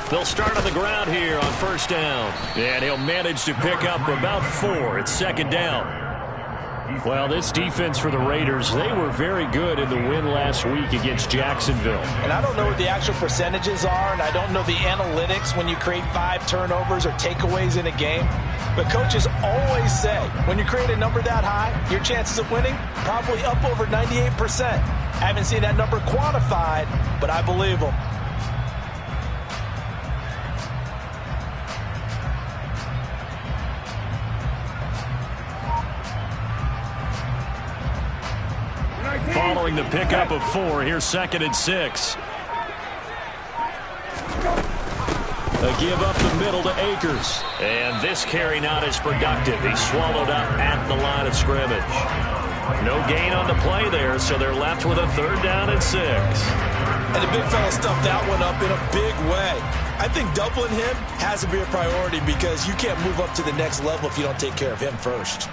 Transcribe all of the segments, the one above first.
They'll start on the ground here on first down. And he'll manage to pick up about 4. It's second down. Well, this defense for the Raiders, they were very good in the win last week against Jacksonville. And I don't know what the actual percentages are, and I don't know the analytics when you create 5 turnovers or takeaways in a game. But coaches always say, when you create a number that high, your chances of winning probably up over 98%. I haven't seen that number quantified, but I believe them. Following the pickup of 4, here's 2nd and 6. A give up the middle to Akers. And this carry not as productive. He's swallowed up at the line of scrimmage. No gain on the play there, so they're left with a 3rd down and 6. And the big fella stuffed that one up in a big way. I think doubling him has to be a priority because you can't move up to the next level if you don't take care of him first.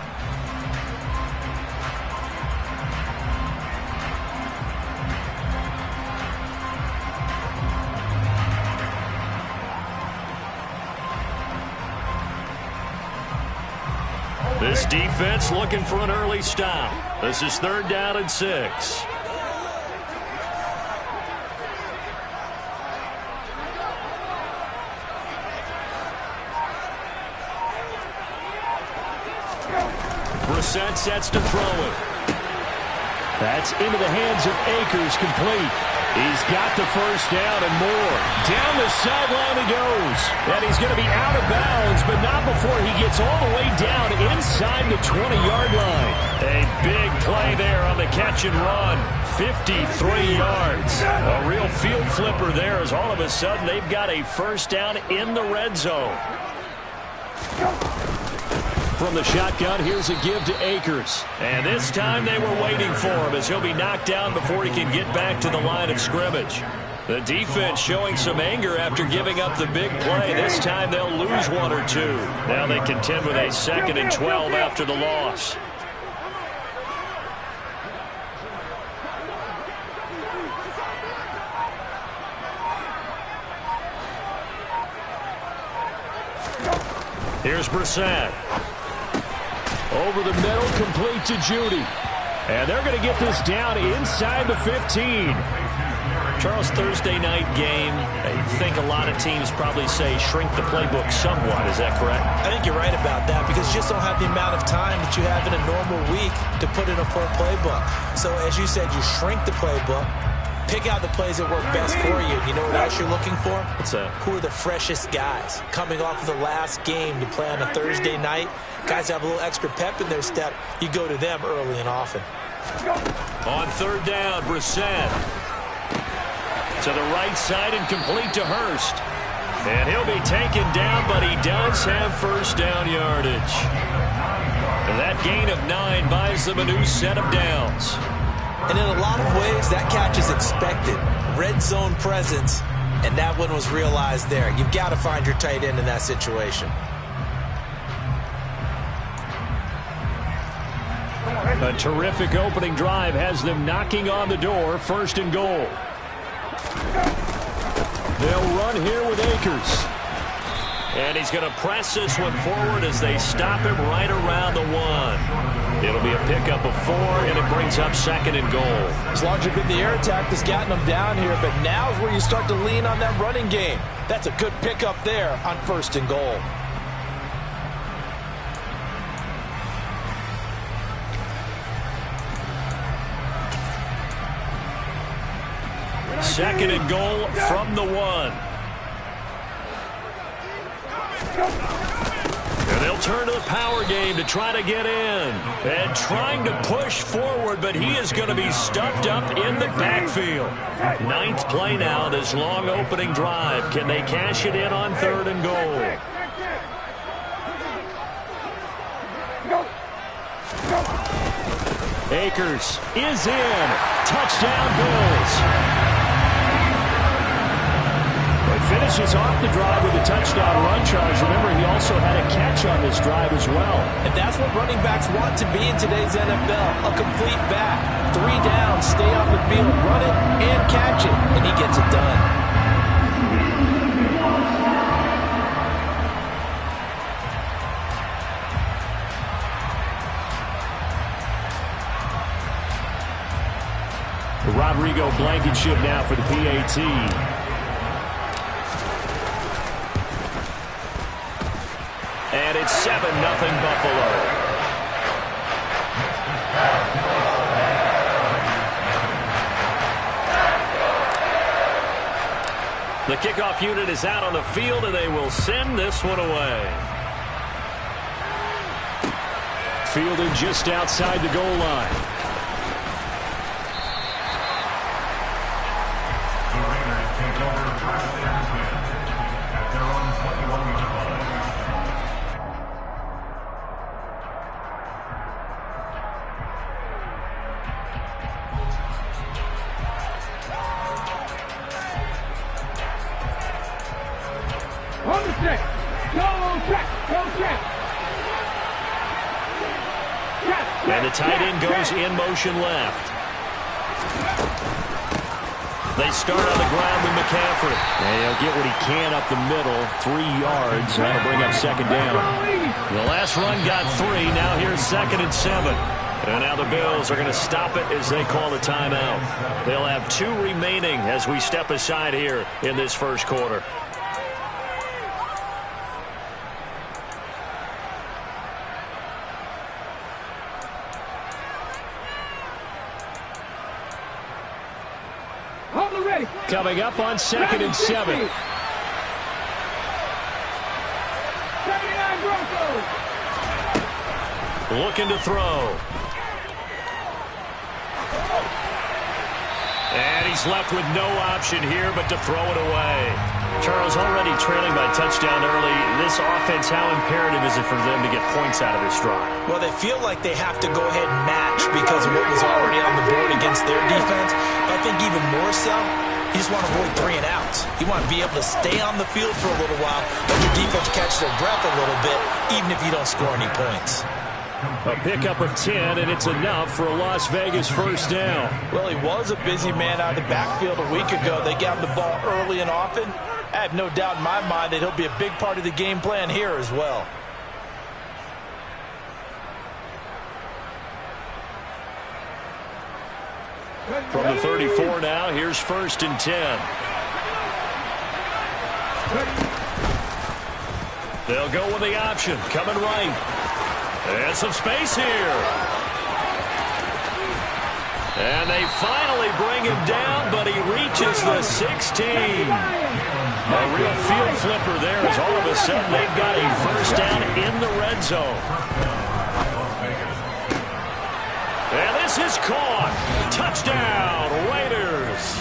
This defense looking for an early stop. This is 3rd down and 6. Brissett sets to throw it. That's into the hands of Akers, complete. He's got the first down and more. Down the sideline he goes. And he's going to be out of bounds, but not before he gets all the way down inside the 20-yard line. A big play there on the catch and run. 53 yards. A real field flipper there as all of a sudden they've got a first down in the red zone. From the shotgun, here's a give to Akers. And this time they were waiting for him as he'll be knocked down before he can get back to the line of scrimmage. The defense showing some anger after giving up the big play. This time they'll lose 1 or 2. Now they contend with a 2nd and 12 after the loss. Here's Brissett. Over the middle, complete to Judy. And they're going to get this down inside the 15. Charles, Thursday night game, I think a lot of teams probably say shrink the playbook somewhat. Is that correct? I think you're right about that because you just don't have the amount of time that you have in a normal week to put in a full playbook. So as you said, you shrink the playbook, pick out the plays that work best for you. You know what else you're looking for? What's that? Who are the freshest guys coming off of the last game to play on a Thursday night? Guys have a little extra pep in their step. You go to them early and often. On 3rd down, Brissett. To the right side and complete to Hurst. And he'll be taken down, but he does have first down yardage. And that gain of 9 buys them a new set of downs. And in a lot of ways, that catch is expected. Red zone presence, and that one was realized there. You've got to find your tight end in that situation. A terrific opening drive has them knocking on the door, 1st and goal. They'll run here with Akers. And he's going to press this one forward as they stop him right around the 1. It'll be a pickup of 4, and it brings up 2nd and goal. As long as you've been the air attack that's gotten them down here, but now is where you start to lean on that running game. That's a good pickup there on 1st and goal. Second and goal from the 1. And they'll turn to the power game to try to get in. And trying to push forward, but he is going to be stuffed up in the backfield. 9th play now, this long opening drive. Can they cash it in on 3rd and goal? Akers is in. Touchdown, Bills. Finishes off the drive with a touchdown run charge. Remember, he also had a catch on this drive as well. And that's what running backs want to be in today's NFL. A complete back. 3 down, stay on the field, run it, and catch it. And he gets it done. Rodrigo Blankenship now for the PAT. And it's 7-0 Buffalo. The kickoff unit is out on the field, and they will send this one away. Fielded just outside the goal line. And the tight end goes in motion left. They start on the ground with McCaffrey. And he'll get what he can up the middle, 3 yards. That'll bring up second down. The last run got 3. Now here's 2nd and 7. And now the Bills are going to stop it as they call the timeout. They'll have 2 remaining as we step aside here in this first quarter. Coming up on 2nd and 7. Looking to throw. And he's left with no option here but to throw it away. Charles, already trailing by touchdown early. This offense, how imperative is it for them to get points out of this drive? Well, they feel like they have to go ahead and match because of what was already on the board against their defense. But I think even more so, you just want to avoid 3 and outs. You want to be able to stay on the field for a little while, let your defense catch their breath a little bit, even if you don't score any points. A pickup of 10, and it's enough for a Las Vegas first down. Well, he was a busy man out of the backfield a week ago. They got him the ball early and often. I have no doubt in my mind that he'll be a big part of the game plan here as well. From the 34 now, here's 1st and 10. They'll go with the option, coming right. And some space here. And they finally bring him down, but he reaches the 16. A real field flipper there as all of a sudden they've got a first down in the red zone. And this is caught. Touchdown, Raiders.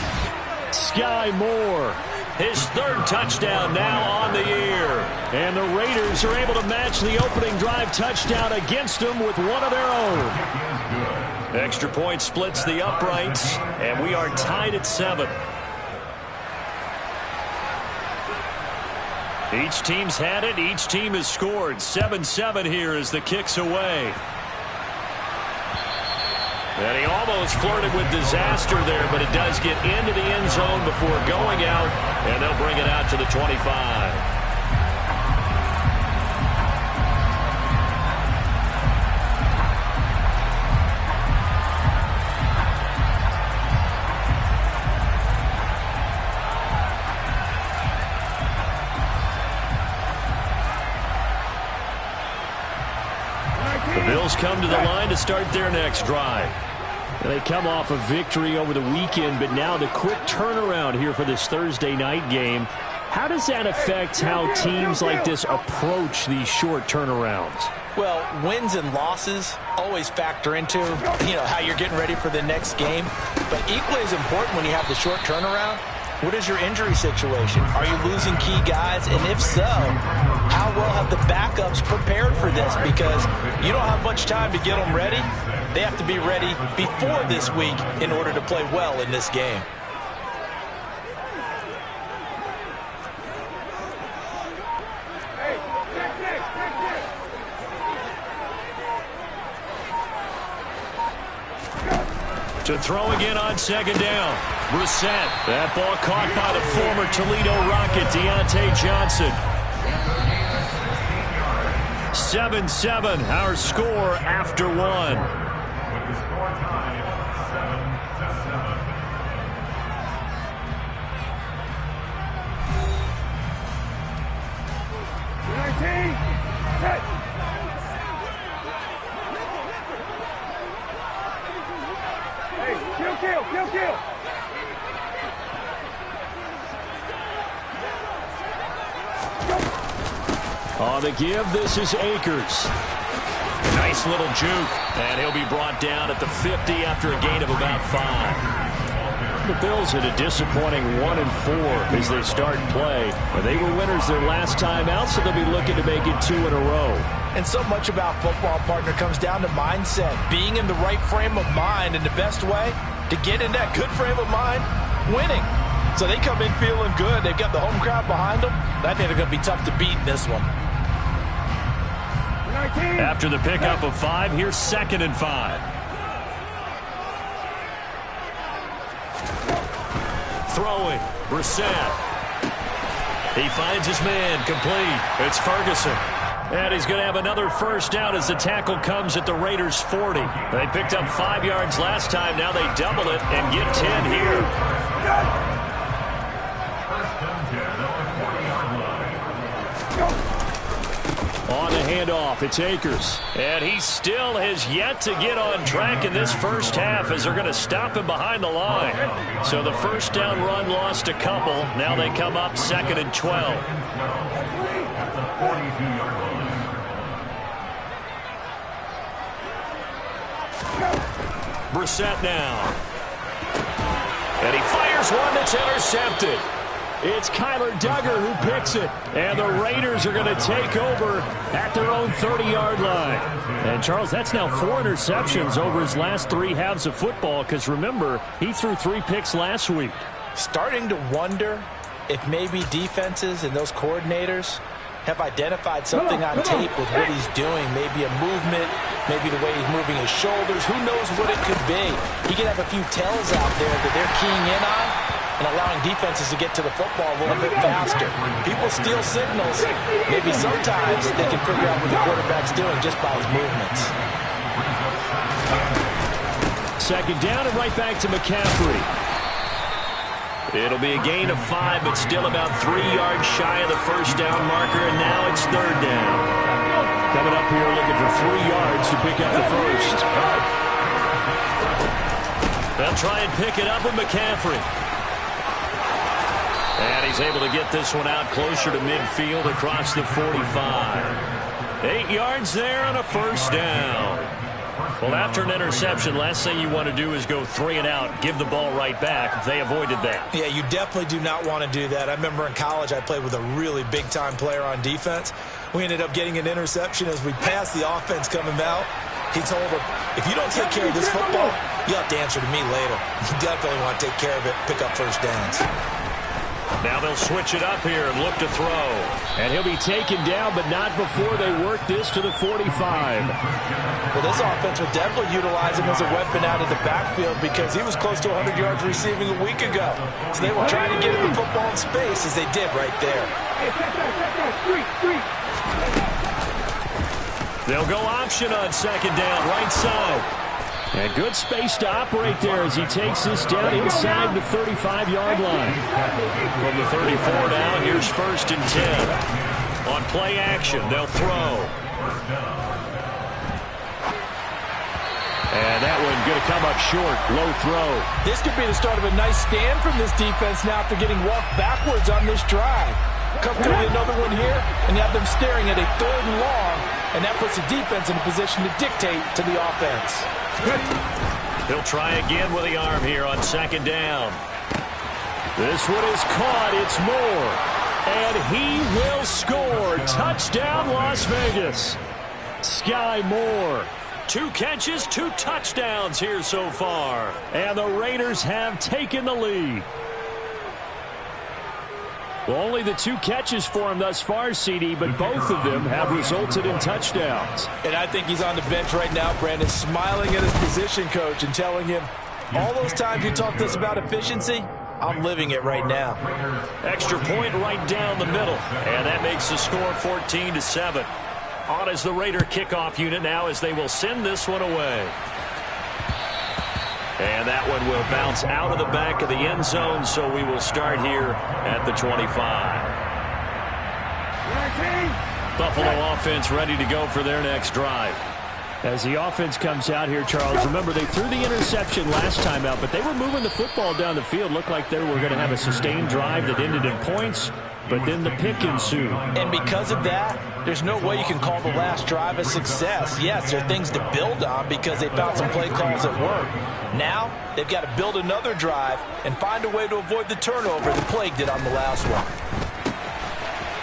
Sky Moore, his 3rd touchdown now on the year. And the Raiders are able to match the opening drive touchdown against them with one of their own. Extra point splits the uprights, and we are tied at 7. Each team's had it. Each team has scored. 7-7 here as the kick's away. And he almost flirted with disaster there, but it does get into the end zone before going out, and they'll bring it out to the 25. The Bills come to the line to start their next drive. They come off a victory over the weekend, but now the quick turnaround here for this Thursday night game. How does that affect how teams like this approach these short turnarounds? Well, wins and losses always factor into, how you're getting ready for the next game. But equally as important when you have the short turnaround, what is your injury situation? Are you losing key guys? And if so, how well have the backups prepared for this? Because you don't have much time to get them ready. They have to be ready before this week in order to play well in this game. To throw again on second down. Brissett. That ball caught by the former Toledo Rocket, Deontay Johnson. 7-7, our score after one. Kill. On the give, this is Akers. Nice little juke. And he'll be brought down at the 50 after a gain of about 5. The Bills had a disappointing 1-4 as they start play. They were winners their last time out, so they'll be looking to make it 2 in a row. And so much about football, partner, comes down to mindset. Being in the right frame of mind, and the best way to get in that good frame of mind, winning. So they come in feeling good. They've got the home crowd behind them. I think they're going to be tough to beat in this one. After the pickup of 5, here's 2nd and 5. Throwing, Brissett. He finds his man, complete. It's Ferguson. And he's going to have another first down as the tackle comes at the Raiders' 40. They picked up 5 yards last time. Now they double it and get 10 here. On the handoff, it's Akers. And he still has yet to get on track in this first half as they're going to stop him behind the line. So the first down run lost a couple. Now they come up 2nd and 12. Brissett now. And he fires one that's intercepted. It's Kyler Duggar who picks it. And the Raiders are going to take over at their own 30-yard line. And, Charles, that's now 4 interceptions over his last 3 halves of football because, remember, he threw 3 picks last week. Starting to wonder if maybe defenses and those coordinators have identified something on tape with what he's doing. Maybe a movement, maybe the way he's moving his shoulders. Who knows what it could be? He could have a few tells out there that they're keying in on and allowing defenses to get to the football a little bit faster. People steal signals. Maybe sometimes they can figure out what the quarterback's doing just by his movements. 2nd down and right back to McCaffrey. It'll be a gain of 5, but still about 3 yards shy of the first down marker, and now it's 3rd down. Coming up here looking for 3 yards to pick up the first. They'll try and pick it up with McCaffrey. And he's able to get this one out closer to midfield across the 45. 8 yards there on a first down. Well, after an interception, last thing you want to do is go 3 and out, give the ball right back. They avoided that. Yeah, you definitely do not want to do that. I remember in college I played with a really big-time player on defense. We ended up getting an interception as we passed the offense coming out. He told him, if you don't take care of this football, you'll have to answer to me later. You definitely want to take care of it, pick up first downs. Now they'll switch it up here and look to throw. And he'll be taken down, but not before they work this to the 45. Well, this offense will definitely utilize him as a weapon out of the backfield because he was close to 100 yards receiving a week ago. So they will try to get him the football in space as they did right there. They'll go option on 2nd down, right side. And good space to operate there as he takes this down inside the 35-yard line. From the 34 now, here's 1st and 10. On play action, they'll throw. And that one going to come up short, low throw. This could be the start of a nice stand from this defense now after getting walked backwards on this drive. Come through another one here, and you have them staring at a 3rd and long, and that puts the defense in a position to dictate to the offense. He'll try again with the arm here on 2nd down. This one is caught. It's Moore. And he will score. Touchdown, Las Vegas. Sky Moore. 2 catches, 2 touchdowns here so far. And the Raiders have taken the lead. Well, only the 2 catches for him thus far, CD, but both of them have resulted in touchdowns. And I think he's on the bench right now, Brandon, smiling at his position coach and telling him, All those times you talked to us about efficiency, I'm living it right now. Extra point right down the middle. And that makes the score 14-7. On is the Raider kickoff unit now as they will send this one away. And that one will bounce out of the back of the end zone, so we will start here at the 25. Buffalo offense ready to go for their next drive. As the offense comes out here, Charles, remember they threw the interception last time out, but they were moving the football down the field. Looked like they were going to have a sustained drive that ended in points, but then the pick ensued. And because of that, there's no way you can call the last drive a success. Yes, there are things to build on because they found some play calls that work. Now, they've got to build another drive and find a way to avoid the turnover that plagued it on the last one.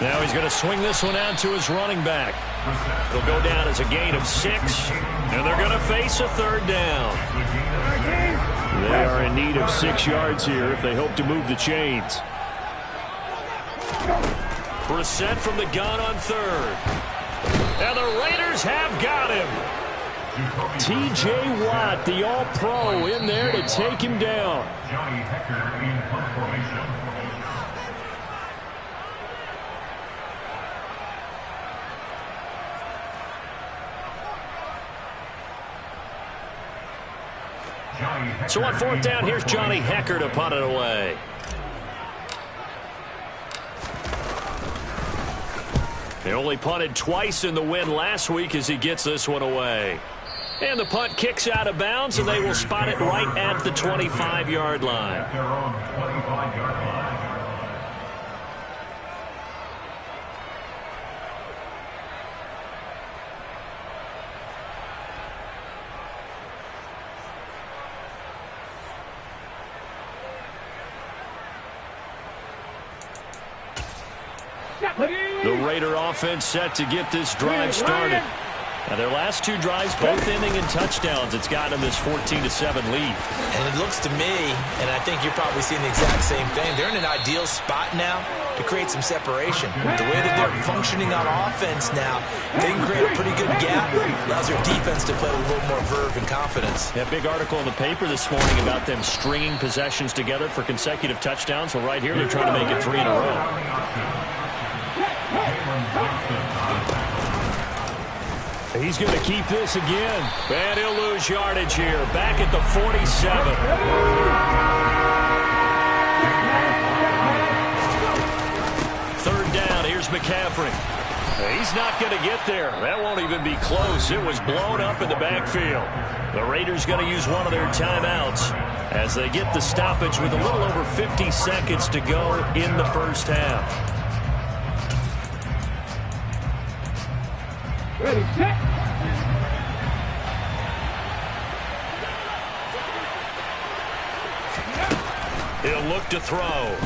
Now he's going to swing this one out to his running back. He'll go down as a gain of 6, and they're going to face a third down. They are in need of 6 yards here if they hope to move the chains. Brissett from the gun on third. And the Raiders have got him. T.J. Watt, the All-Pro, in there to take him down. So on fourth down, here's Johnny Hekker to punt it away. They only punted twice in the win last week as he gets this one away. And the punt kicks out of bounds, and they will spot it right at the 25-yard line. The Raider offense set to get this drive started. Now their last 2 drives, both ending in touchdowns. It's got them this 14-7 lead. And it looks to me, and I think you're probably seeing the exact same thing, they're in an ideal spot now to create some separation. The way that they're functioning on offense now, they can create a pretty good gap. Allows their defense to play with a little more verve and confidence. That big article in the paper this morning about them stringing possessions together for consecutive touchdowns. Well, right here they're trying to make it 3 in a row. He's going to keep this again. And he'll lose yardage here. Back at the 47. Third down. Here's McCaffrey. He's not going to get there. That won't even be close. It was blown up in the backfield. The Raiders going to use one of their timeouts as they get the stoppage with a little over 50 seconds to go in the first half. Ready, set. He'll look to throw.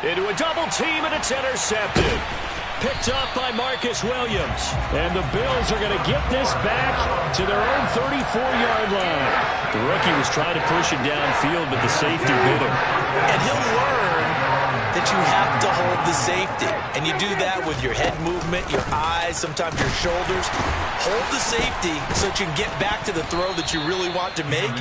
Into a double team, and it's intercepted. Picked up by Marcus Williams. And the Bills are going to get this back to their own 34-yard line. The rookie was trying to push it downfield, but the safety bit him. And he'll learn that you have to hold the safety. And you do that with your head movement, your eyes, sometimes your shoulders. Hold the safety so that you can get back to the throw that you really want to make.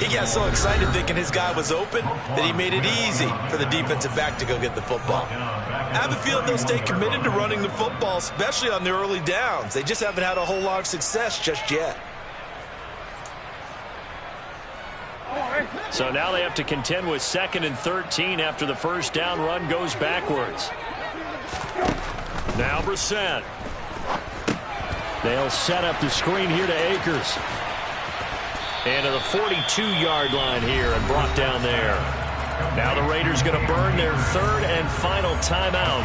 He got so excited thinking his guy was open that he made it easy for the defensive back to go get the football. I have a feeling they'll stay committed to running the football, especially on the early downs. They just haven't had a whole lot of success just yet. So now they have to contend with 2nd and 13 after the first down run goes backwards. Now Brissett. They'll set up the screen here to Akers. And to the 42-yard line here and brought down there. Now the Raiders going to burn their 3rd and final timeout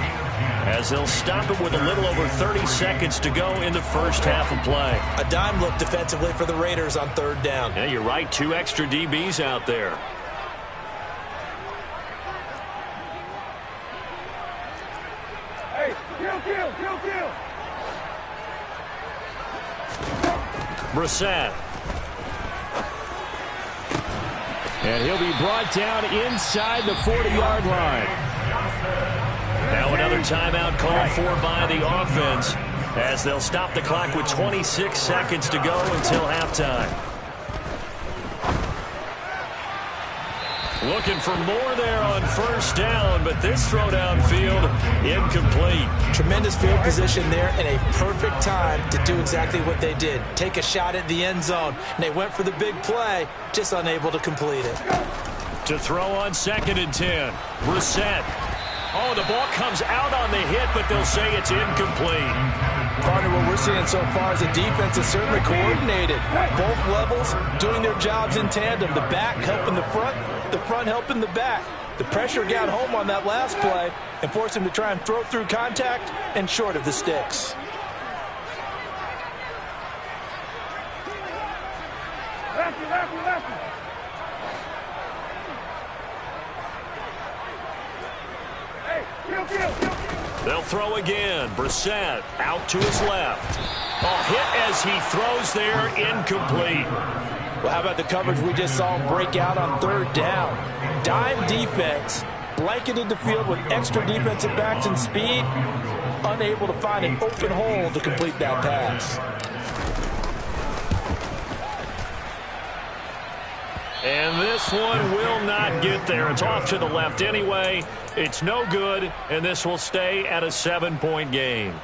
as they'll stop it with a little over 30 seconds to go in the first half of play. A dime look defensively for the Raiders on 3rd down. Yeah, you're right. 2 extra DBs out there. Hey, kill. Brissett. And he'll be brought down inside the 40-yard line. Now another timeout called for by the offense as they'll stop the clock with 26 seconds to go until halftime. Looking for more there on first down, but this throw downfield incomplete. Tremendous field position there and a perfect time to do exactly what they did. Take a shot at the end zone. And they went for the big play, just unable to complete it. To throw on 2nd and 10. Brissett. Oh, the ball comes out on the hit, but they'll say it's incomplete. Partner, what we're seeing so far is the defense is certainly coordinated. Both levels doing their jobs in tandem. The back helping the front helping the back. The pressure got home on that last play and forced him to try and throw through contact and short of the sticks. They'll throw again. Brissett out to his left. Oh, hit as he throws there, incomplete. Well, how about the coverage we just saw him break out on 3rd down? Dime defense, blanketed the field with extra defensive backs and speed, unable to find an open hole to complete that pass. And this one will not get there. It's off to the left anyway. It's no good, and this will stay at a 7-point game.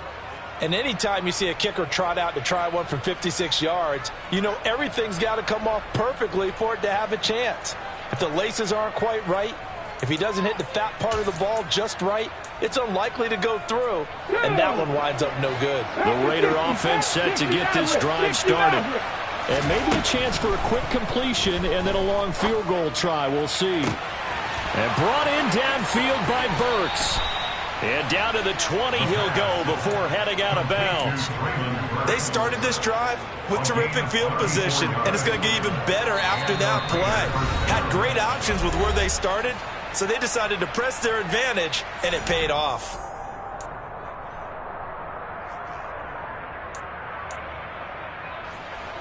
And anytime you see a kicker trot out to try one from 56 yards, you know everything's got to come off perfectly for it to have a chance. If the laces aren't quite right, if he doesn't hit the fat part of the ball just right, it's unlikely to go through, and that one winds up no good. The Raider offense set to get this drive started. And maybe a chance for a quick completion and then a long field goal try. We'll see. And brought in downfield by Burks. And down to the 20 he'll go before heading out of bounds. They started this drive with terrific field position, and it's going to get even better after that play. Had great options with where they started, so they decided to press their advantage, and it paid off.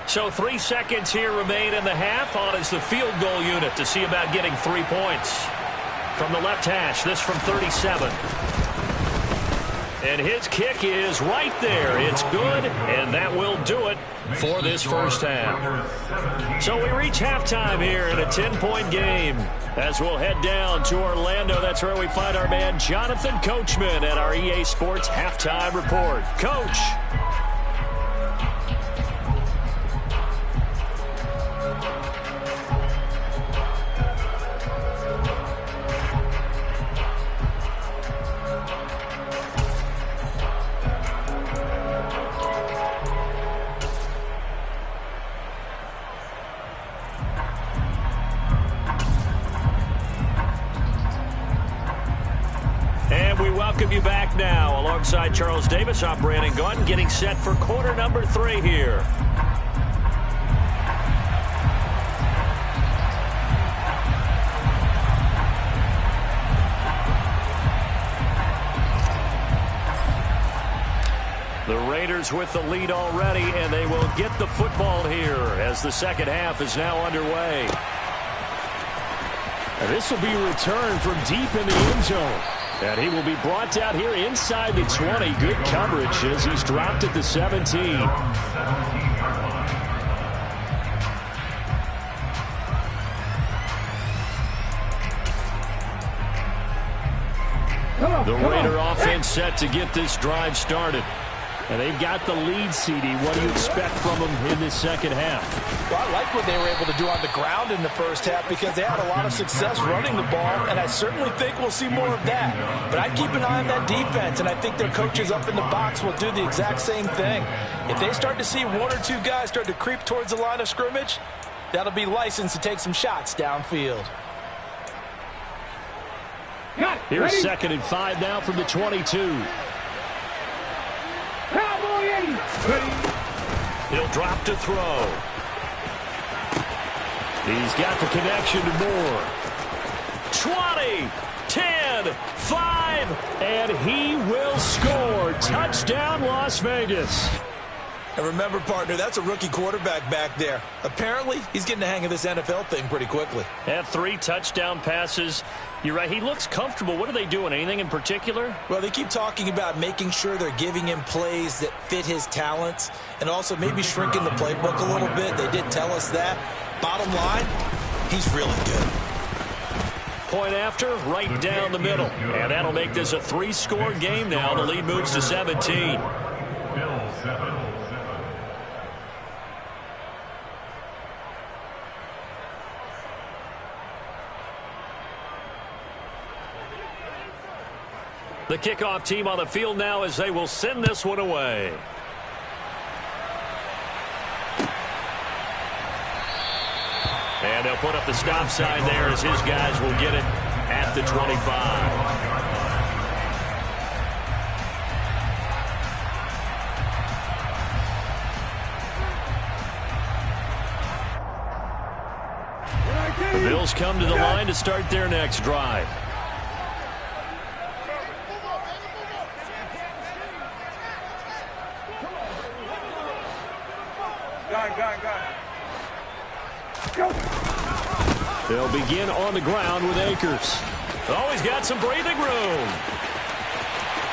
So 3 seconds here remain in the half. On is the field goal unit to see about getting 3 points. From the left hash, this from 37. And his kick is right there. It's good, and that will do it for this first half. So we reach halftime here in a 10-point game. As we'll head down to Orlando, that's where we find our man Jonathan Coachman at our EA Sports Halftime Report. Coach. Welcome you back now. Alongside Charles Davis, I'm Brandon Gunn, getting set for quarter number 3 here. The Raiders with the lead already, and they will get the football here as the second half is now underway. And this will be a return from deep in the end zone. And he will be brought down here inside the 20. Good coverage as he's dropped at the 17. The Raider offense set to get this drive started. And they've got the lead, CD. What do you expect from them in this second half? Well, I like what they were able to do on the ground in the first half because they had a lot of success running the ball, and I certainly think we'll see more of that. But I'd keep an eye on that defense, and I think their coaches up in the box will do the exact same thing. If they start to see 1 or 2 guys start to creep towards the line of scrimmage, that'll be licensed to take some shots downfield. Here's 2nd and 5 now from the 22. He'll drop to throw. He's got the connection to Moore. 20, 10, 5, and he will score. Touchdown, Las Vegas. And remember, partner, that's a rookie quarterback back there. Apparently, he's getting the hang of this NFL thing pretty quickly. Had 3 touchdown passes. You're right, he looks comfortable. What are they doing? Anything in particular? Well, they keep talking about making sure they're giving him plays that fit his talents and also maybe shrinking the playbook a little bit. They did tell us that. Bottom line, he's really good. Point after, right down the middle. And that'll make this a 3-score game now. The lead moves to 17. The kickoff team on the field now as they will send this one away. And they'll put up the stop sign there as his guys will get it at the 25. The Bills come to the line to start their next drive. They'll begin on the ground with Akers. Oh, he's got some breathing room.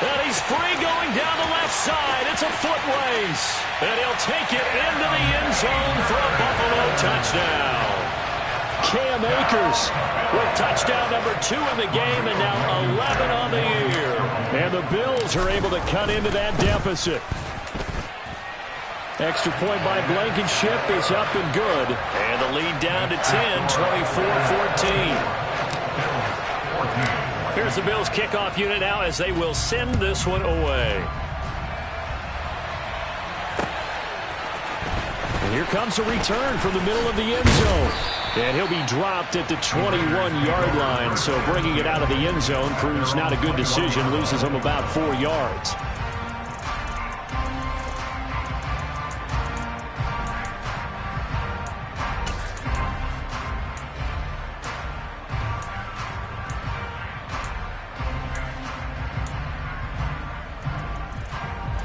And he's free going down the left side. It's a foot race. And he'll take it into the end zone for a Buffalo touchdown. Cam Akers with touchdown number 2 in the game and now 11 on the year. And the Bills are able to cut into that deficit. Extra point by Blankenship is up and good. And the lead down to 10, 24-14. Here's the Bills kickoff unit now as they will send this one away. And here comes a return from the middle of the end zone. And he'll be dropped at the 21-yard line. So bringing it out of the end zone proves not a good decision. Loses him about 4 yards.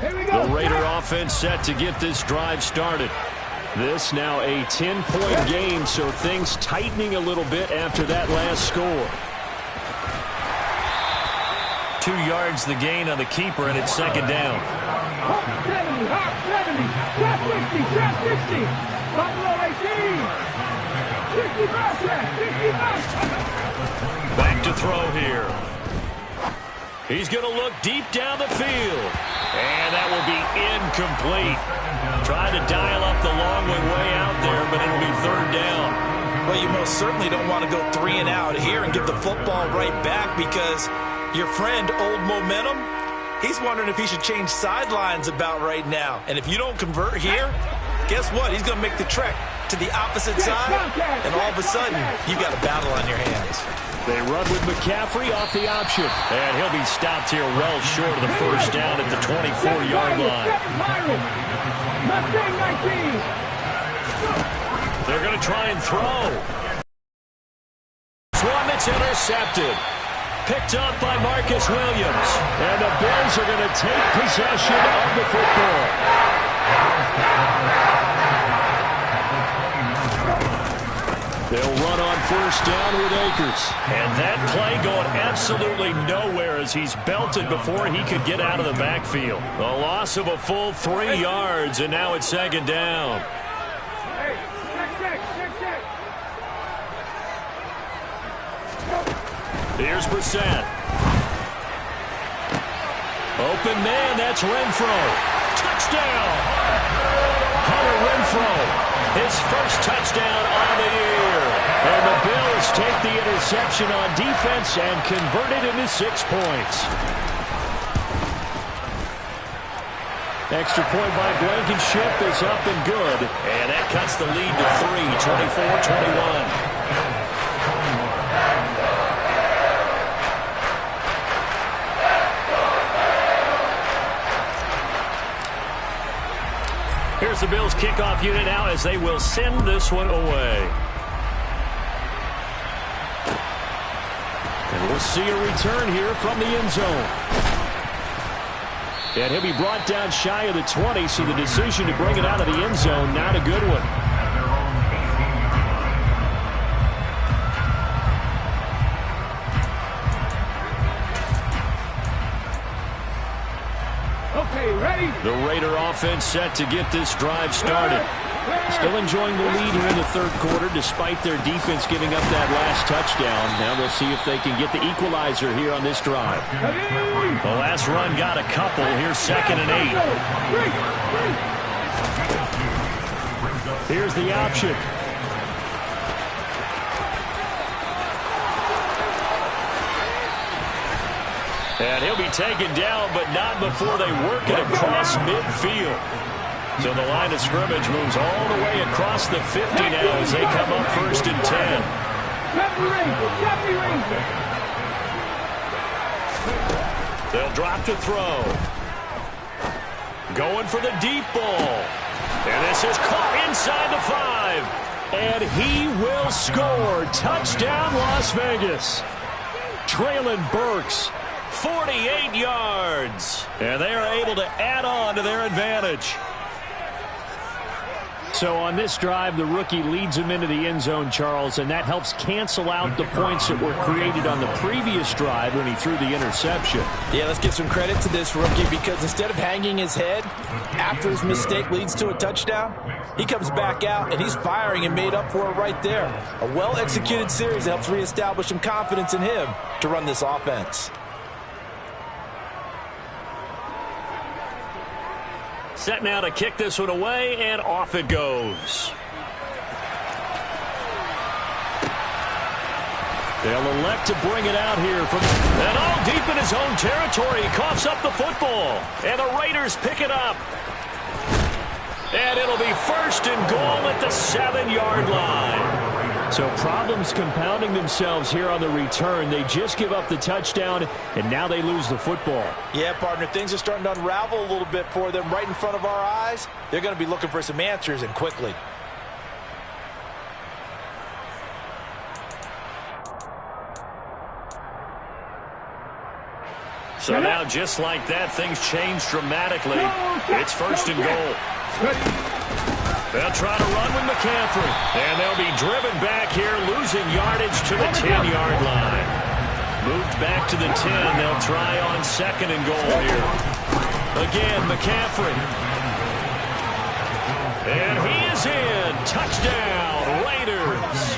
The Raider offense set to get this drive started. This now a 10-point game, so things tightening a little bit after that last score. 2 yards the gain on the keeper, and it's second down. 70, 70, trap 50, trap 50. Buffalo 18. 65, 65. Back to throw here. He's going to look deep down the field. And that will be incomplete. Trying to dial up the long way out there, but it'll be third down. Well, you most certainly don't want to go 3 and out here and give the football right back because your friend, Old Momentum, he's wondering if he should change sidelines about right now. And if you don't convert here, guess what? He's going to make the trek to the opposite side, and all of a sudden, you've got a battle on your hands. They run with McCaffrey off the option. And he'll be stopped here well short of the first down at the 24-yard line. They're going to try and throw. One that's intercepted. Picked up by Marcus Williams. And the Bills are going to take possession of the football. They'll run on first down with Akers. And that play going absolutely nowhere as he's belted before he could get out of the backfield. A loss of a full 3 yards, and now it's second down. Here's Brissett. Open man, that's Renfro. Touchdown! Hunter Renfro. His first touchdown on the year. And the Bills take the interception on defense and convert it into 6 points. Extra point by Blankenship is up and good. And that cuts the lead to 3, 24-21. Here's the Bills kickoff unit now as they will send this one away. And we'll see a return here from the end zone. And he'll be brought down shy of the 20, so the decision to bring it out of the end zone, not a good one. Okay, ready? The Raider offense set to get this drive started. Still enjoying the lead here in the third quarter despite their defense giving up that last touchdown. Now we'll see if they can get the equalizer here on this drive. The last run got a couple. Here's 2nd and 8. Here's the option. And he'll be taken down, but not before they work it across midfield. So the line of scrimmage moves all the way across the 50 now as they come up 1st and 10. They'll drop to throw. Going for the deep ball. And this is caught inside the 5. And he will score. Touchdown, Las Vegas. Traylon Burks, 48 yards. And they are able to add on to their advantage. So on this drive, the rookie leads him into the end zone, Charles, and that helps cancel out the points that were created on the previous drive when he threw the interception. Yeah, let's give some credit to this rookie because instead of hanging his head after his mistake leads to a touchdown, he comes back out and he's firing and made up for it right there. A well-executed series that helps reestablish some confidence in him to run this offense. Set now to kick this one away, and off it goes. They'll elect to bring it out here from and all deep in his own territory. He coughs up the football, and the Raiders pick it up. And it'll be 1st and goal at the 7-yard line. So problems compounding themselves here on the return. They just give up the touchdown, and now they lose the football. Yeah, partner, things are starting to unravel a little bit for them right in front of our eyes. They're going to be looking for some answers, and quickly. So now, just like that, things change dramatically. It's 1st and goal. They'll try to run with McCaffrey. And they'll be driven back here, losing yardage to the 10-yard line. Moved back to the 10. They'll try on 2nd and goal here. Again, McCaffrey. And he is in. Touchdown, Raiders.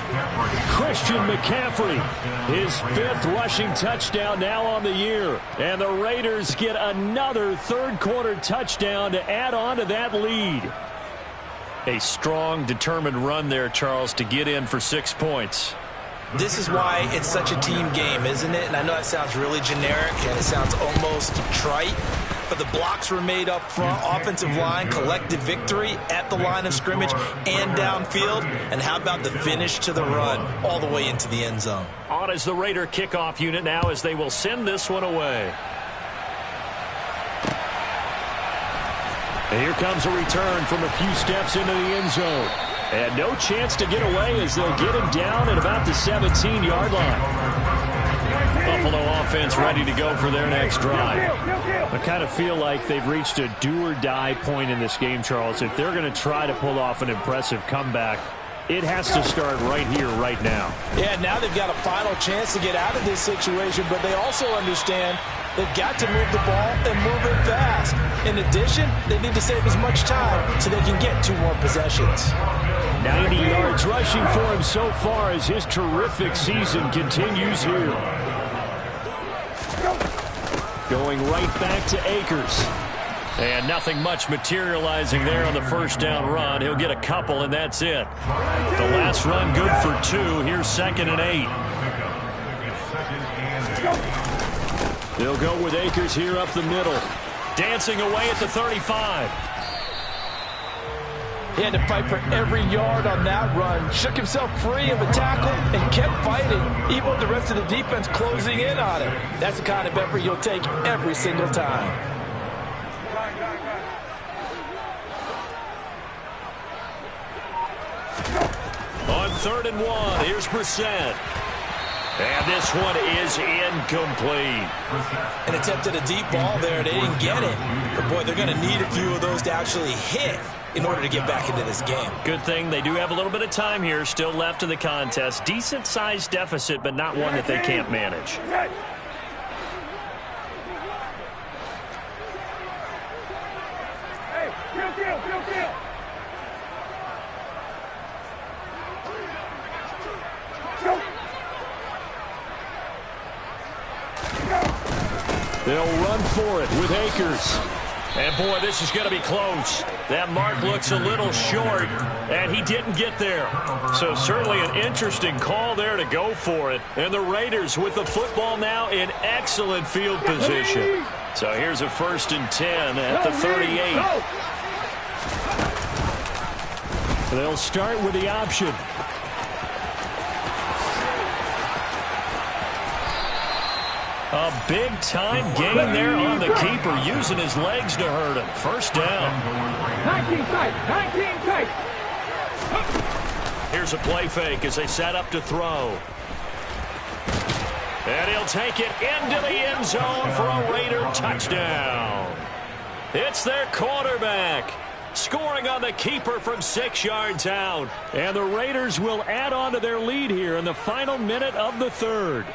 Christian McCaffrey, his 5th rushing touchdown now on the year. And the Raiders get another third-quarter touchdown to add on to that lead. A strong, determined run there, Charles, to get in for 6 points. This is why it's such a team game, isn't it? And I know that sounds really generic and it sounds almost trite, but the blocks were made up front, offensive line, collective victory at the line of scrimmage and downfield. And how about the finish to the run all the way into the end zone? On is the Raider kickoff unit now as they will send this one away. And here comes a return from a few steps into the end zone. And no chance to get away as they'll get him down at about the 17-yard line. Buffalo offense ready to go for their next drive. I kind of feel like they've reached a do-or-die point in this game, Charles. If they're going to try to pull off an impressive comeback, it has to start right here, right now. Yeah, now they've got a final chance to get out of this situation, but they also understand they've got to move the ball and move it fast. In addition, they need to save as much time so they can get 2 more possessions. 90 yards rushing for him so far as his terrific season continues here. Going right back to Akers. And nothing much materializing there on the first down run. He'll get a couple, and that's it. The last run good for 2. Here's 2nd and 8. They'll go with Akers here up the middle. Dancing away at the 35. He had to fight for every yard on that run. Shook himself free of a tackle and kept fighting, even with the rest of the defense closing in on him. That's the kind of effort you'll take every single time. On 3rd and 1, here's Brissett. And this one is incomplete. An attempt at a deep ball there. They didn't get it. But, boy, they're going to need a few of those to actually hit in order to get back into this game. Good thing they do have a little bit of time here still left in the contest. Decent-sized deficit, but not one that they can't manage. They'll run for it with Akers. And, boy, this is going to be close. That mark looks a little short, and he didn't get there. So certainly an interesting call there to go for it. And the Raiders with the football now in excellent field position. So here's a 1st and 10 at the 38. They'll start with the option. A big-time gain there on the keeper, using his legs to hurt him. 1st down. 19 tight, 19 tight. Here's a play fake as they set up to throw. And he'll take it into the end zone for a Raider touchdown. It's their quarterback scoring on the keeper from 6 yards out. And the Raiders will add on to their lead here in the final minute of the 3rd.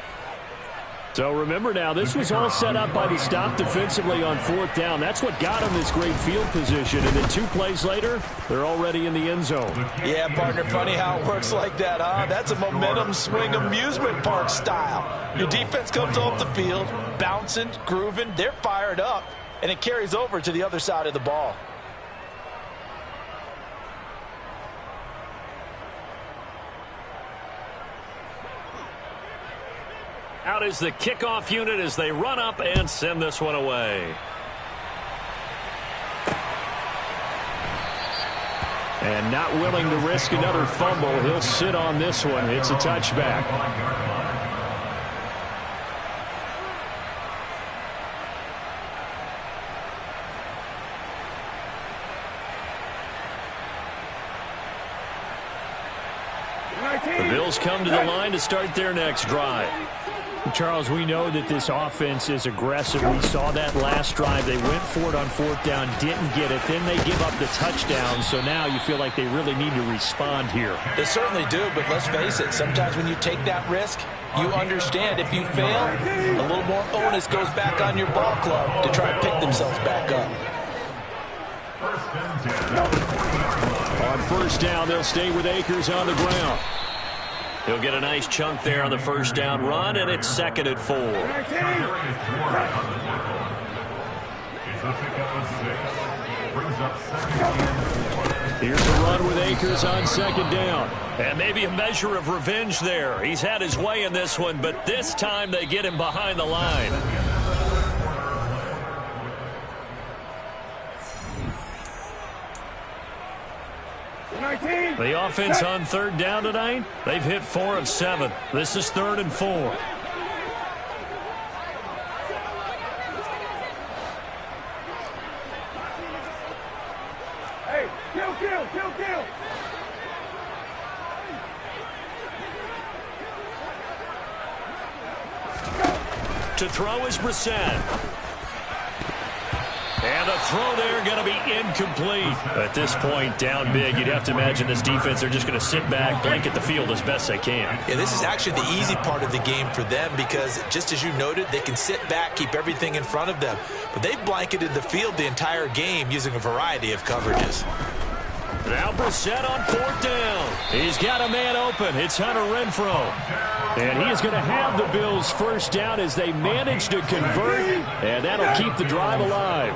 So remember now, this was all set up by the stop defensively on 4th down. That's what got them this great field position. And then 2 plays later, they're already in the end zone. Yeah, partner, funny how it works like that, huh? That's a momentum swing amusement park style. Your defense comes off the field, bouncing, grooving, they're fired up, and it carries over to the other side of the ball. Out is the kickoff unit as they run up and send this one away. And not willing to risk another fumble, he'll sit on this one. It's a touchback. The Bills come to the line to start their next drive. Charles, we know that this offense is aggressive. We saw that last drive. They went for it on 4th down, didn't get it. Then they give up the touchdown. So now you feel like they really need to respond here. They certainly do, but let's face it. Sometimes when you take that risk, you understand if you fail, a little more onus goes back on your ball club to try and pick themselves back up. On 1st down, they'll stay with Akers on the ground. He'll get a nice chunk there on the 1st down run, and it's 2nd and 4. Here's the run with Akers on 2nd down. And maybe a measure of revenge there. He's had his way in this one, but this time they get him behind the line. The offense on 3rd down tonight, they've hit 4 of 7. This is 3rd and 4. Hey, kill. To throw is Brissett. And the throw there going to be incomplete. At this point, down big, you'd have to imagine this defense, they're just going to sit back, blanket the field as best they can. Yeah, this is actually the easy part of the game for them because, just as you noted, they can sit back, keep everything in front of them. But they've blanketed the field the entire game using a variety of coverages. Now Brissett on 4th down. He's got a man open. It's Hunter Renfrow. And he is going to have the Bills' 1st down as they manage to convert. And that'll keep the drive alive.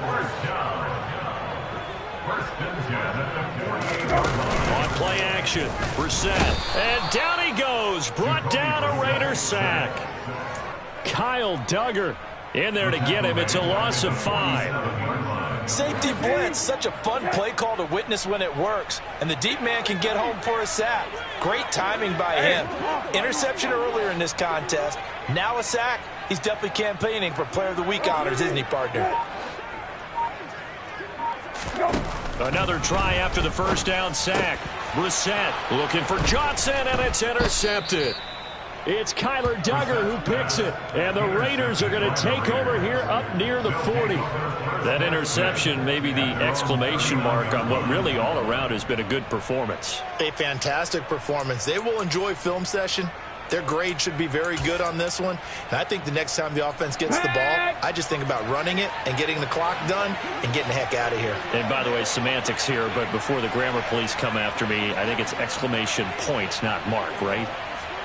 On play action, Brissett. And down he goes. Brought down a Raider sack. Kyle Duggar in there to get him. It's a loss of 5. Safety blitz, such a fun play call to witness when it works. And the deep man can get home for a sack. Great timing by him. Interception earlier in this contest. Now a sack. He's definitely campaigning for Player of the Week honors, isn't he, partner? Another try after the 1st down sack. Brissett looking for Johnson, and it's intercepted. It's Kyler Duggar who picks it. And the Raiders are going to take over here up near the 40. That interception may be the exclamation mark on what really all around has been a good performance. A fantastic performance. They will enjoy film session. Their grade should be very good on this one. And I think the next time the offense gets the ball, I just think about running it and getting the clock done and getting the heck out of here. And by the way, semantics here, but before the grammar police come after me, I think it's exclamation points, not mark, right?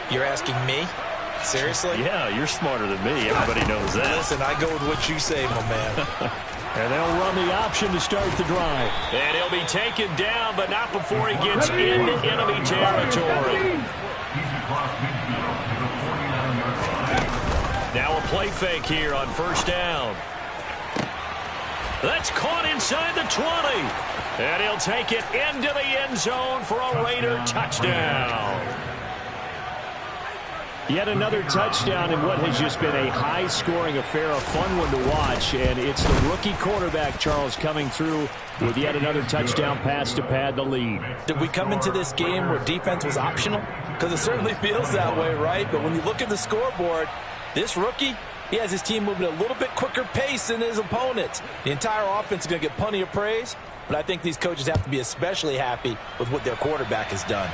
You're asking me? Seriously? Yeah, you're smarter than me. Everybody knows that. Listen, I go with what you say, my man. And they'll run the option to start the drive. And he'll be taken down, but not before he gets into enemy territory. Now a play fake here on first down. That's caught inside the 20. And he'll take it into the end zone for a Raider touchdown. Yet another touchdown in what has just been a high-scoring affair, a fun one to watch. And it's the rookie quarterback, Charles, coming through with yet another touchdown pass to pad the lead. Did we come into this game where defense was optional? Because it certainly feels that way, right? But when you look at the scoreboard, this rookie, he has his team moving at a little bit quicker pace than his opponents. The entire offense is going to get plenty of praise, but I think these coaches have to be especially happy with what their quarterback has done.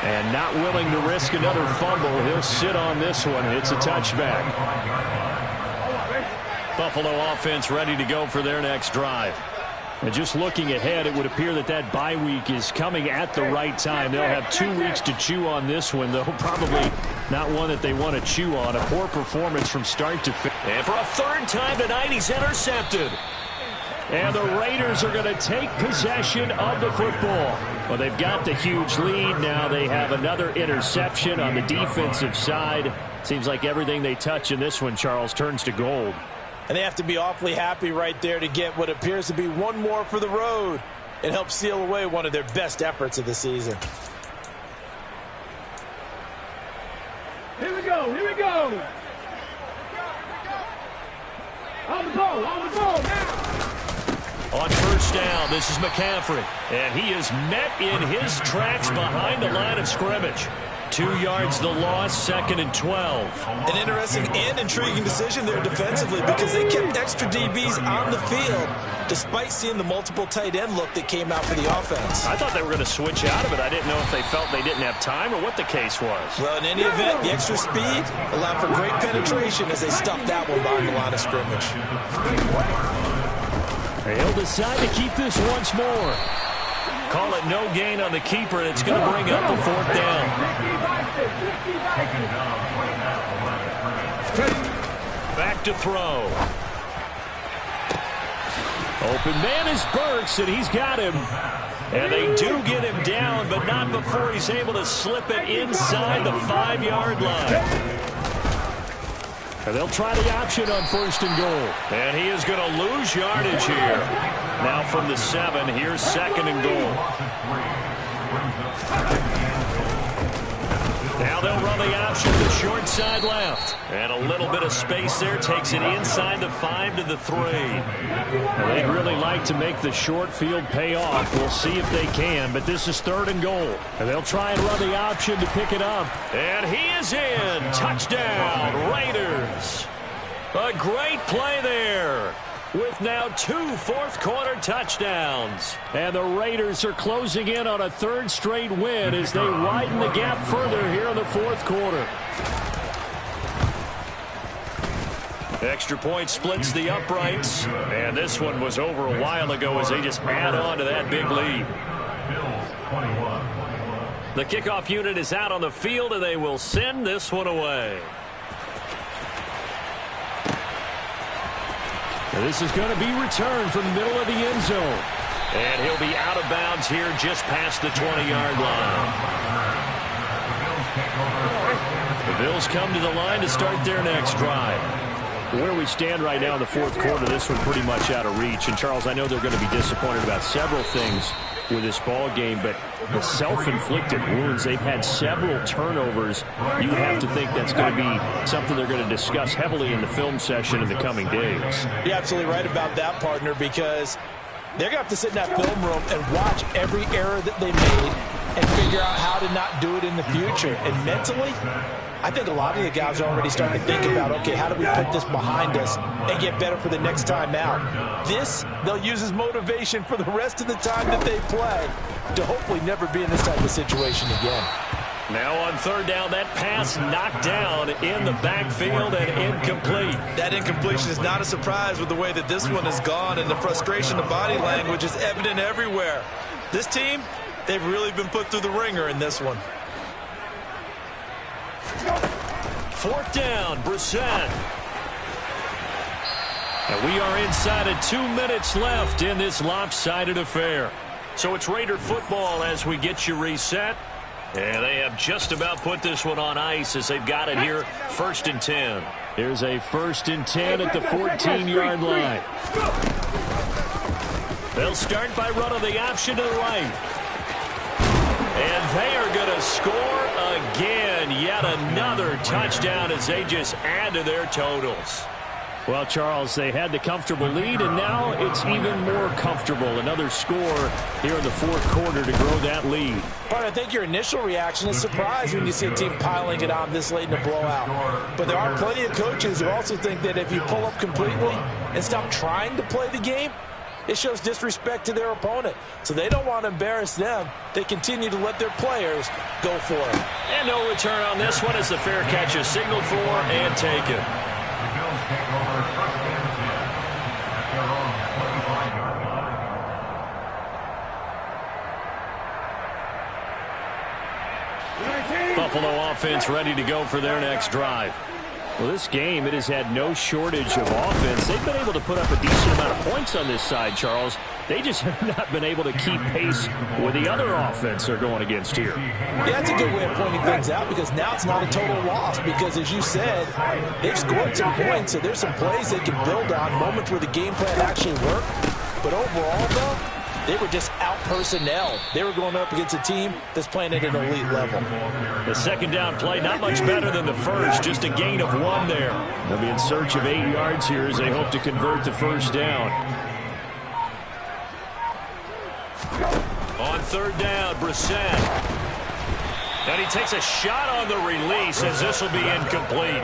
And not willing to risk another fumble. He'll sit on this one. It's a touchback. Buffalo offense ready to go for their next drive. And just looking ahead, it would appear that that bye week is coming at the right time. They'll have 2 weeks to chew on this one, though probably not one that they want to chew on. A poor performance from start to finish. And for a third time tonight, he's intercepted. And the Raiders are going to take possession of the football. Well, they've got the huge lead. Now they have another interception on the defensive side. Seems like everything they touch in this one, Charles, turns to gold. And they have to be awfully happy right there to get what appears to be one more for the road. It helps seal away one of their best efforts of the season. Here we go, here we go. On the ball now. On first down, this is McCaffrey. And he is met in his tracks behind the line of scrimmage. 2 yards the loss, 2nd and 12. An interesting and intriguing decision there defensively because they kept extra DBs on the field despite seeing the multiple tight end look that came out for the offense. I thought they were going to switch out of it. I didn't know if they felt they didn't have time or what the case was. Well, in any event, the extra speed allowed for great penetration as they stuffed that one behind the line of scrimmage. He'll decide to keep this once more. Call it no gain on the keeper, and it's going to bring up the 4th down. Back to throw. Open man is Burks, and he's got him. And they do get him down, but not before he's able to slip it inside the 5-yard line. And they'll try the option on 1st and goal. And he is going to lose yardage here. Now from the 7, here's 2nd and goal. Now they'll run the option to the short side left. And a little bit of space there takes it inside the 5 to the 3. And they'd really like to make the short field pay off. We'll see if they can, but this is 3rd and goal. And they'll try and run the option to pick it up. And he is in. Touchdown, Raiders. A great play there, with now 2 fourth-quarter touchdowns. And the Raiders are closing in on a 3rd straight win as they widen the gap further here in the 4th quarter. Extra point splits the uprights. And this one was over a while ago as they just add on to that big lead. The kickoff unit is out on the field, and they will send this one away. And this is going to be returned from the middle of the end zone. And he'll be out of bounds here just past the 20-yard line. The Bills come to the line to start their next drive. Where we stand right now in the 4th quarter, this one pretty much out of reach. And, Charles, I know they're going to be disappointed about several things with this ball game, but the self-inflicted wounds, they've had several turnovers. You have to think that's going to be something they're going to discuss heavily in the film session in the coming days. You're absolutely right about that, partner, because they're going to have to sit in that film room and watch every error that they made and figure out how to not do it in the future. And mentally, I think a lot of the guys are already starting to think about, okay, how do we put this behind us and get better for the next time out? This, they'll use as motivation for the rest of the time that they play to hopefully never be in this type of situation again. Now on 3rd down, that pass knocked down in the backfield and incomplete. That incompletion is not a surprise with the way that this one has gone, and the frustration of body language is evident everywhere. This team, they've really been put through the ringer in this one. Fourth down, Brissett. And we are inside of 2 minutes left in this lopsided affair. So it's Raider football as we get you reset. And they have just about put this one on ice as they've got it here, 1st and 10. Here's a 1st and 10 at the 14-yard line. They'll start by running the option to the right. And they are going to score again. Yet another touchdown as they just add to their totals. Well, Charles, they had the comfortable lead, and now it's even more comfortable. Another score here in the 4th quarter to grow that lead. But I think your initial reaction is surprise when you see a team piling it on this late in a blowout. But there are plenty of coaches who also think that if you pull up completely and stop trying to play the game, it shows disrespect to their opponent. So they don't want to embarrass them. They continue to let their players go for it. And no return on this one as the fair catch is signaled for and taken. Buffalo offense ready to go for their next drive. Well, this game, it has had no shortage of offense. They've been able to put up a decent amount of points on this side, Charles. They just have not been able to keep pace with the other offense they're going against here. Yeah, that's a good way of pointing things out because now it's not a total loss because, as you said, they've scored some points, so there's some plays they can build on, moments where the game plan actually worked. But overall, though, they were just out-personnel. They were going up against a team that's playing at an elite level. The second down play, not much better than the first, just a gain of 1 there. They'll be in search of 8 yards here as they hope to convert the first down. On 3rd down, Brissett. And he takes a shot on the release as this will be incomplete.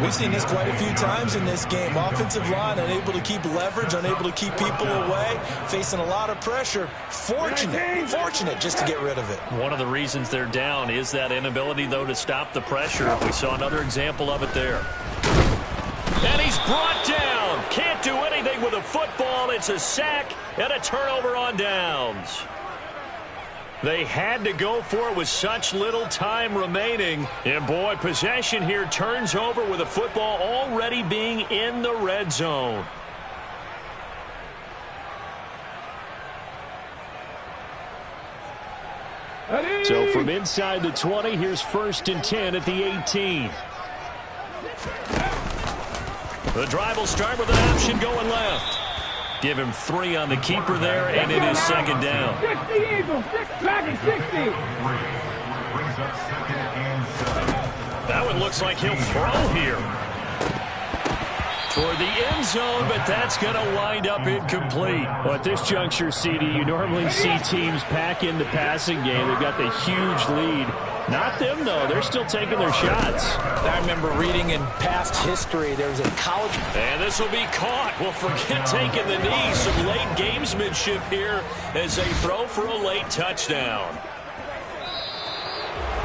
We've seen this quite a few times in this game. Offensive line unable to keep leverage, unable to keep people away, facing a lot of pressure. Fortunate just to get rid of it. One of the reasons they're down is that inability, though, to stop the pressure. We saw another example of it there. And he's brought down. Can't do anything with a football. It's a sack and a turnover on downs. They had to go for it with such little time remaining. And, boy, possession here turns over with a football already being in the red zone. So from inside the 20, here's 1st and 10 at the 18. The drive will start with an option going left. Give him 3 on the keeper there, and it is 2nd down. 60 Eagles, 60. That one looks like he'll throw here. Toward the end zone, but that's going to wind up incomplete. Well, at this juncture, CD, you normally see teams pack in the passing game. They've got the huge lead. Not them, though. They're still taking their shots. I remember reading in past history there was a college. And this will be caught. Well, forget taking the knee. Some late gamesmanship here as they throw for a late touchdown.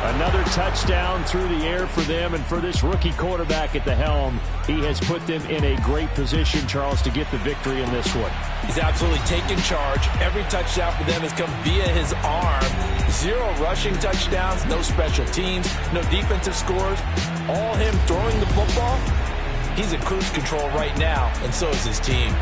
Another touchdown through the air for them, and for this rookie quarterback at the helm, he has put them in a great position, Charles, to get the victory in this one. He's absolutely taken charge. Every touchdown for them has come via his arm. 0 rushing touchdowns, no special teams, no defensive scores. All him throwing the football. He's in cruise control right now, and so is his team.